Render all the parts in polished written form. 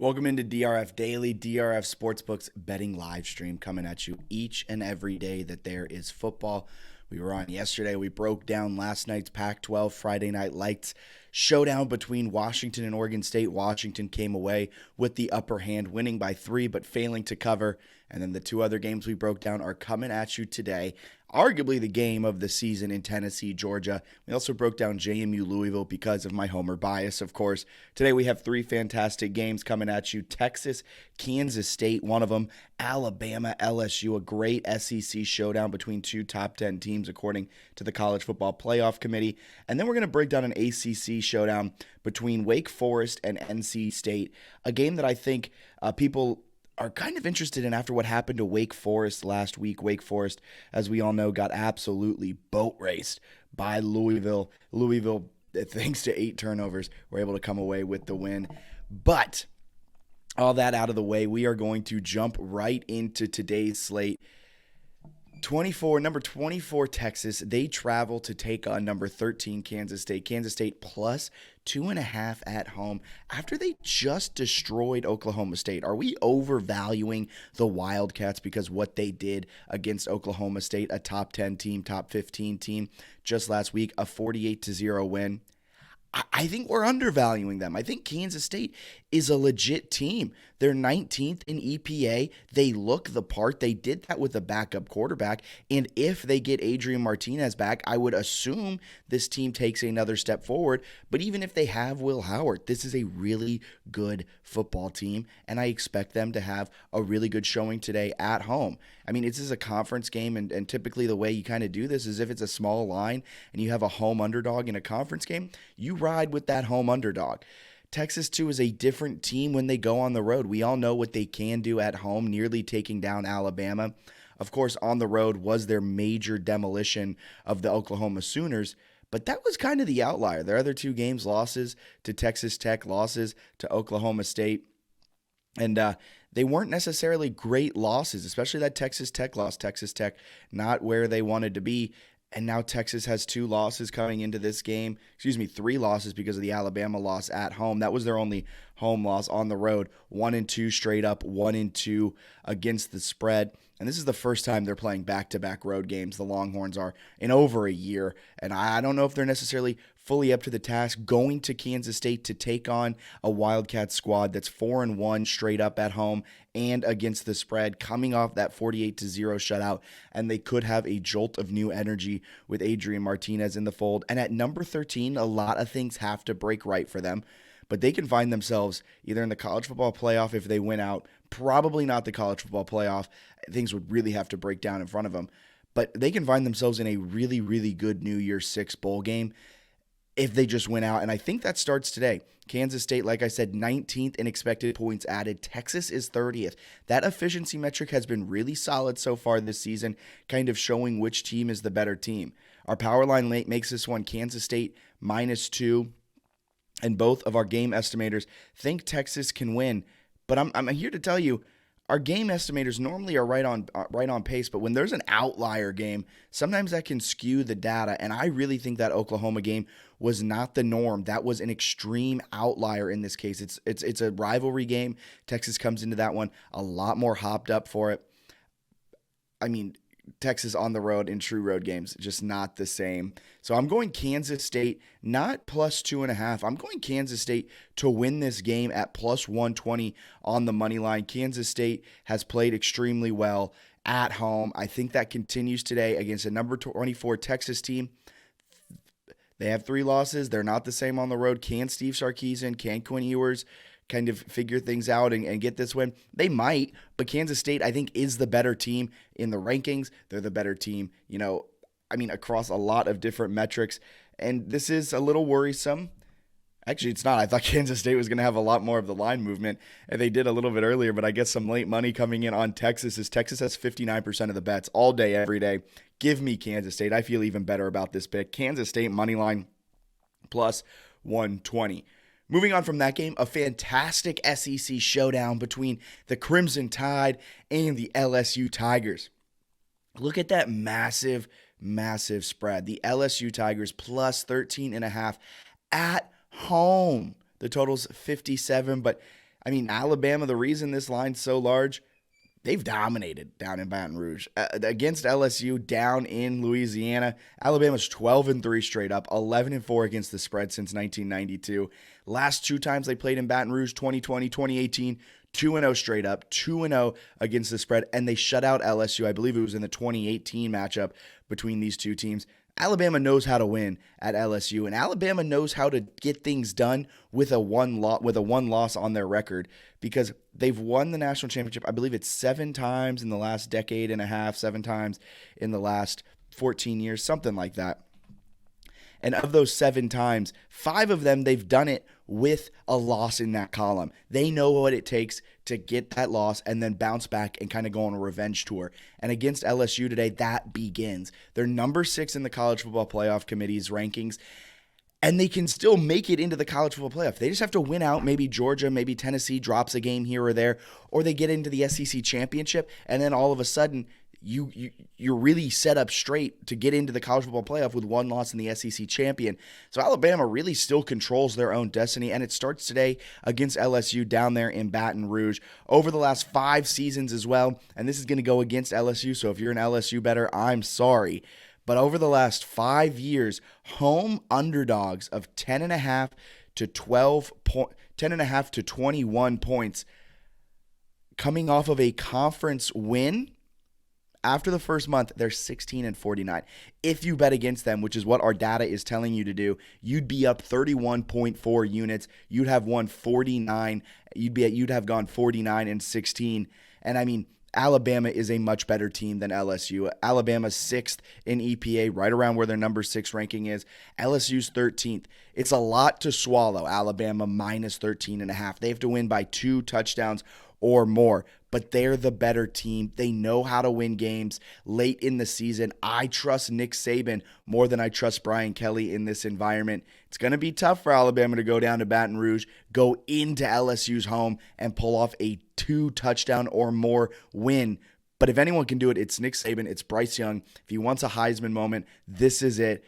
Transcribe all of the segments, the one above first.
Welcome into DRF Daily, DRF Sportsbook's betting live stream coming at you each and every day that there is football. We were on yesterday. We broke down last night's Pac-12 Friday Night Lights showdown between Washington and Oregon State. Washington came away with the upper hand, winning by 3 but failing to cover. And then the two other games we broke down are coming at you today. Arguably the game of the season in Tennessee, Georgia. We also broke down JMU Louisville because of my homer bias, of course. Today we have three fantastic games coming at you. Texas, Kansas State, one of them. Alabama, LSU, a great SEC showdown between two top 10 teams according to the College Football Playoff Committee. And then we're going to break down an ACC showdown between Wake Forest and NC State, a game that I think people are kind of interested in after what happened to Wake Forest last week. Wake Forest, as we all know, got absolutely boat raced by Louisville. Louisville, thanks to 8 turnovers, were able to come away with the win. But all that out of the way, we are going to jump right into today's slate. Number 24, Texas. They travel to take on number 13, Kansas State. Kansas State plus 2.5 at home after they just destroyed Oklahoma State. Are we overvaluing the Wildcats because what they did against Oklahoma State, a top 10 team, top 15 team, just last week, a 48-0 win? I think we're undervaluing them. I think Kansas State is a legit team. They're 19th in EPA. They look the part. They did that with a backup quarterback. And if they get Adrian Martinez back, I would assume this team takes another step forward. But even if they have Will Howard, this is a really good football team. And I expect them to have a really good showing today at home. I mean, this is a conference game, and typically the way you kind of do this is if it's a small line and you have a home underdog in a conference game, you ride with that home underdog. Texas, too, is a different team when they go on the road. We all know what they can do at home, nearly taking down Alabama. Of course, on the road was their major demolition of the Oklahoma Sooners, but that was kind of the outlier. Their other two games, losses to Texas Tech, losses to Oklahoma State, and they weren't necessarily great losses, especially that Texas Tech loss. Texas Tech not where they wanted to be. And now Texas has 2 losses coming into this game. 3 losses because of the Alabama loss at home. That was their only home loss. On the road, 1-2 straight up, 1-2 against the spread. And this is the first time they're playing back-to-back road games, the Longhorns are, in over a year. And I don't know if they're necessarily fully up to the task going to Kansas State to take on a Wildcat squad that's 4-1 straight up at home and against the spread, coming off that 48-0 shutout. And they could have a jolt of new energy with Adrian Martinez in the fold. And at number 13, a lot of things have to break right for them. But they can find themselves either in the college football playoff if they win out, probably not the college football playoff. Things would really have to break down in front of them. But they can find themselves in a really, really good New Year's 6 bowl game if they just win out. And I think that starts today. Kansas State, like I said, 19th in expected points added. Texas is 30th. That efficiency metric has been really solid so far this season, kind of showing which team is the better team. Our power line makes this one Kansas State -2. And both of our game estimators think Texas can win. But I'm here to tell you, our game estimators normally are right on pace. But when there's an outlier game, sometimes that can skew the data. And I really think that Oklahoma game was not the norm. That was an extreme outlier in this case. It's a rivalry game. Texas comes into that one a lot more hopped up for it. I mean, Texas on the road in true road games, just not the same. So I'm going Kansas State, not plus 2.5. I'm going Kansas State to win this game at plus 120 on the money line. Kansas State has played extremely well at home. I think that continues today against a number 24 Texas team. They have 3 losses. They're not the same on the road. Can Steve Sarkisian, can Quinn Ewers kind of figure things out and get this win? They might, but Kansas State, I think, is the better team in the rankings. They're the better team, across a lot of different metrics. And this is a little worrisome. Actually, it's not. I thought Kansas State was going to have a lot more of the line movement, and they did a little bit earlier, but I guess some late money coming in on Texas as Texas has 59% of the bets all day, every day. Give me Kansas State. I feel even better about this pick. Kansas State money line plus 120. Moving on from that game, a fantastic SEC showdown between the Crimson Tide and the LSU Tigers. Look at that massive, massive spread. The LSU Tigers plus 13.5 at home. The total's 57, but I mean, Alabama, the reason this line's so large, they've dominated down in Baton Rouge. Against LSU down in Louisiana, Alabama's 12-3 straight up, 11-4 against the spread since 1992. Last two times they played in Baton Rouge, 2020, 2018, 2-0 straight up, 2-0 against the spread, and they shut out LSU. I believe it was in the 2018 matchup between these two teams. Alabama knows how to win at LSU, and Alabama knows how to get things done with a one loss on their record, because they've won the national championship. I believe it's 7 times in the last decade and a half, 7 times in the last 14 years, something like that. And of those 7 times, 5 of them, they've done it with a loss in that column. They know what it takes to get that loss and then bounce back and kind of go on a revenge tour. And against LSU today, that begins. They're number 6 in the College Football Playoff Committee's rankings, and they can still make it into the College Football Playoff. They just have to win out. Maybe Georgia, maybe Tennessee drops a game here or there, or they get into the SEC championship, and then all of a sudden you're really set up straight to get into the College Football Playoff with 1 loss in the SEC champion. So Alabama really still controls their own destiny, and it starts today against LSU down there in Baton Rouge. Over the last 5 seasons as well, and this is going to go against LSU, so if you're an LSU bettor, I'm sorry. But over the last 5 years, home underdogs of 10.5 to 10.5 to 21 points, coming off of a conference win. After the first month, they're 16-49. If you bet against them, which is what our data is telling you to do, you'd be up 31.4 units. You'd have won 49. You'd have gone 49-16. And I mean, Alabama is a much better team than LSU. Alabama's 6th in EPA, right around where their number 6 ranking is. LSU's 13th. It's a lot to swallow. Alabama minus 13.5. They have to win by 2 touchdowns or more, but they're the better team. They know how to win games late in the season. I trust Nick Saban more than I trust Brian Kelly in this environment. It's going to be tough for Alabama to go down to Baton Rouge, go into LSU's home, and pull off a 2-touchdown or more win. But if anyone can do it, it's Nick Saban, it's Bryce Young. If he wants a Heisman moment, this is it.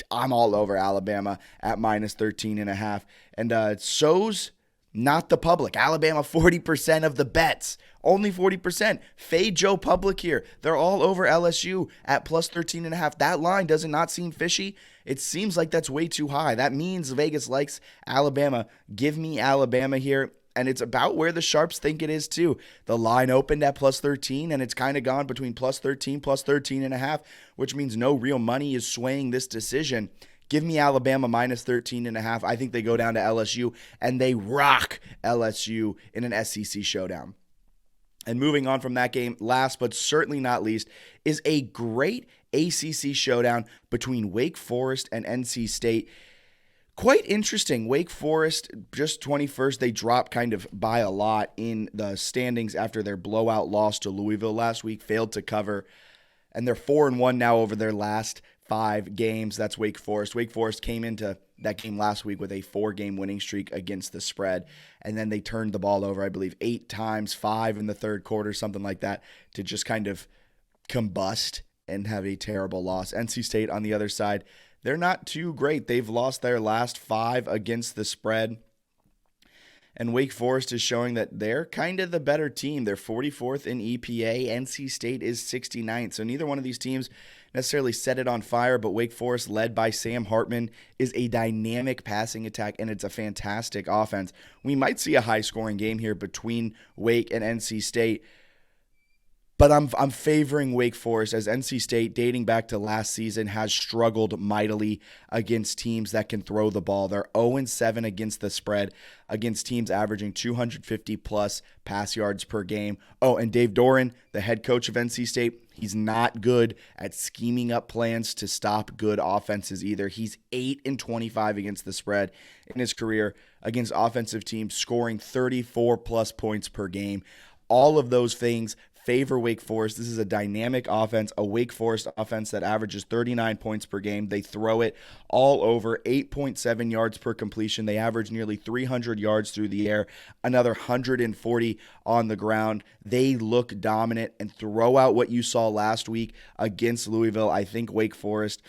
I'm all over Alabama at minus 13.5. And so's not the public. Alabama, 40% of the bets. Only 40%. Fade Joe Public here. They're all over LSU at plus 13.5. That line does it not seem fishy? It seems like that's way too high. That means Vegas likes Alabama. Give me Alabama here. And it's about where the sharps think it is too. The line opened at plus 13, and it's kind of gone between plus 13, plus 13.5, which means no real money is swaying this decision. Give me Alabama minus 13.5. I think they go down to LSU, and they rock LSU in an SEC showdown. And moving on from that game, last but certainly not least, is a great ACC showdown between Wake Forest and NC State. Quite interesting. Wake Forest, just 21st. They dropped kind of by a lot in the standings after their blowout loss to Louisville last week, failed to cover. And they're 4-1 now over their last 5 games. That's Wake Forest. Wake Forest came into that game last week with a 4-game winning streak against the spread. And then they turned the ball over, I believe, 8 times, 5 in the third quarter, something like that, to just kind of combust and have a terrible loss. NC State on the other side, they're not too great. They've lost their last 5 against the spread. And Wake Forest is showing that they're kind of the better team. They're 44th in EPA. NC State is 69th. So neither one of these teams necessarily set it on fire, but Wake Forest, led by Sam Hartman, is a dynamic passing attack, and it's a fantastic offense. We might see a high-scoring game here between Wake and NC State, but I'm favoring Wake Forest, as NC State, dating back to last season, has struggled mightily against teams that can throw the ball. They're 0-7 against the spread, against teams averaging 250-plus pass yards per game. Oh, and Dave Doran, the head coach of NC State, he's not good at scheming up plans to stop good offenses either. He's 8-25 against the spread in his career against offensive teams, scoring 34-plus points per game. All of those things favor Wake Forest. This is a dynamic offense, a Wake Forest offense that averages 39 points per game. They throw it all over, 8.7 yards per completion. They average nearly 300 yards through the air, another 140 on the ground. They look dominant and throw out what you saw last week against Louisville. I think Wake Forest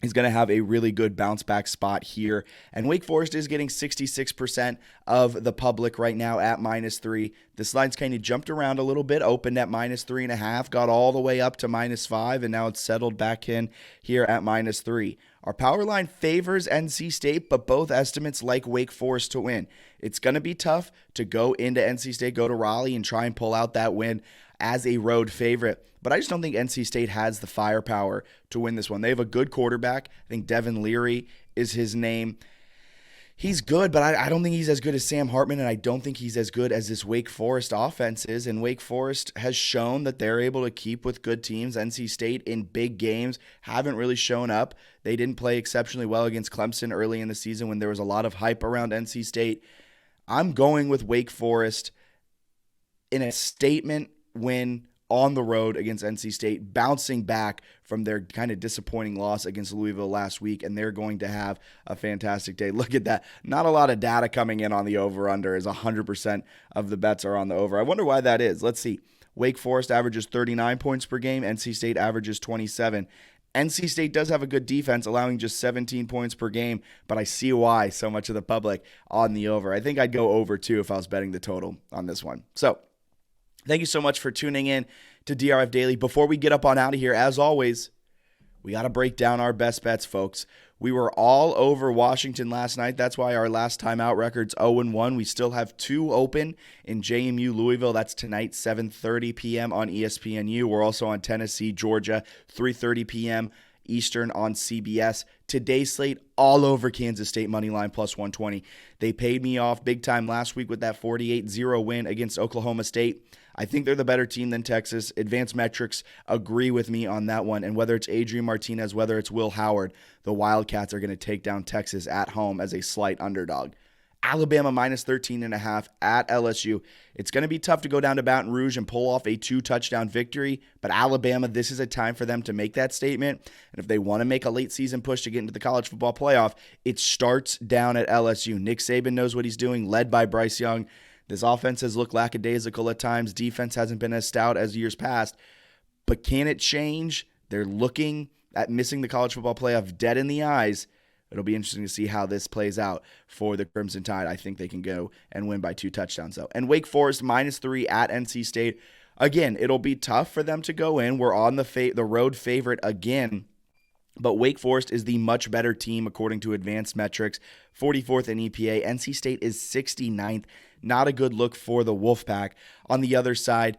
He's going to have a really good bounce back spot here. And Wake Forest is getting 66% of the public right now at -3. This line's kind of jumped around a little bit, opened at -3.5, got all the way up to -5, and now it's settled back in here at -3. Our power line favors NC State, but both estimates like Wake Forest to win. It's going to be tough to go into NC State, go to Raleigh, and try and pull out that win as a road favorite. But I just don't think NC State has the firepower to win this one. They have a good quarterback. I think Devin Leary is his name. He's good, but I don't think he's as good as Sam Hartman, and I don't think he's as good as this Wake Forest offense is. And Wake Forest has shown that they're able to keep with good teams. NC State in big games haven't really shown up. They didn't play exceptionally well against Clemson early in the season when there was a lot of hype around NC State. I'm going with Wake Forest in a statement win on the road against NC State, bouncing back from their kind of disappointing loss against Louisville last week, and they're going to have a fantastic day. Look at that. Not a lot of data coming in on the over-under, as 100% of the bets are on the over. I wonder why that is. Let's see. Wake Forest averages 39 points per game. NC State averages 27. NC State does have a good defense, allowing just 17 points per game, but I see why so much of the public on the over. I think I'd go over, too, if I was betting the total on this one. So, thank you so much for tuning in to DRF Daily. Before we get up on out of here, as always, we got to break down our best bets, folks. We were all over Washington last night. That's why our last time out record's 0-1. We still have 2 open in JMU Louisville. That's tonight, 7:30 p.m. on ESPNU. We're also on Tennessee, Georgia, 3:30 p.m. Eastern on CBS. Today's slate, all over Kansas State money line plus 120. They paid me off big time last week with that 48-0 win against Oklahoma State. I think they're the better team than Texas. Advanced metrics agree with me on that one. And whether it's Adrian Martinez, whether it's Will Howard, the Wildcats are going to take down Texas at home as a slight underdog. Alabama minus 13.5 at LSU. It's going to be tough to go down to Baton Rouge and pull off a 2-touchdown victory, but Alabama, this is a time for them to make that statement. And if they want to make a late season push to get into the college football playoff, it starts down at LSU. Nick Saban knows what he's doing, led by Bryce Young. This offense has looked lackadaisical at times. Defense hasn't been as stout as years past, but can it change? They're looking at missing the college football playoff dead in the eyes. It'll be interesting to see how this plays out for the Crimson Tide. I think they can go and win by 2 touchdowns, though. And Wake Forest -3 at NC State. Again, it'll be tough for them to go in. We're on the road favorite again, but Wake Forest is the much better team according to advanced metrics. 44th in EPA. NC State is 69th. Not a good look for the Wolfpack. On the other side,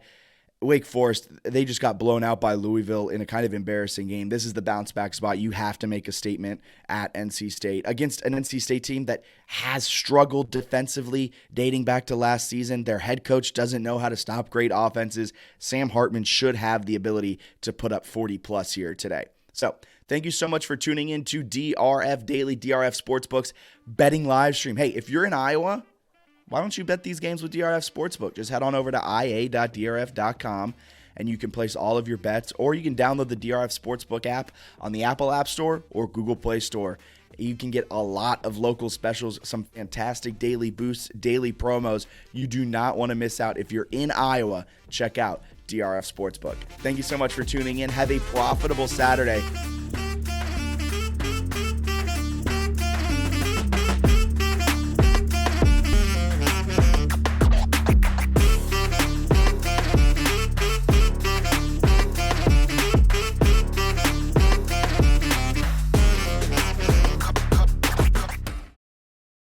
Wake Forest, they just got blown out by Louisville in a kind of embarrassing game. This is the bounce back spot. You have to make a statement at NC State against an NC State team that has struggled defensively dating back to last season. Their head coach doesn't know how to stop great offenses. Sam Hartman should have the ability to put up 40 plus here today. So thank you so much for tuning in to DRF Daily, DRF Sportsbooks betting live stream. Hey, if you're in Iowa, why don't you bet these games with DRF Sportsbook? Just head on over to ia.drf.com and you can place all of your bets, or you can download the DRF Sportsbook app on the Apple App Store or Google Play Store. You can get a lot of local specials, some fantastic daily boosts, daily promos. You do not want to miss out. If you're in Iowa, check out DRF Sportsbook. Thank you so much for tuning in. Have a profitable Saturday.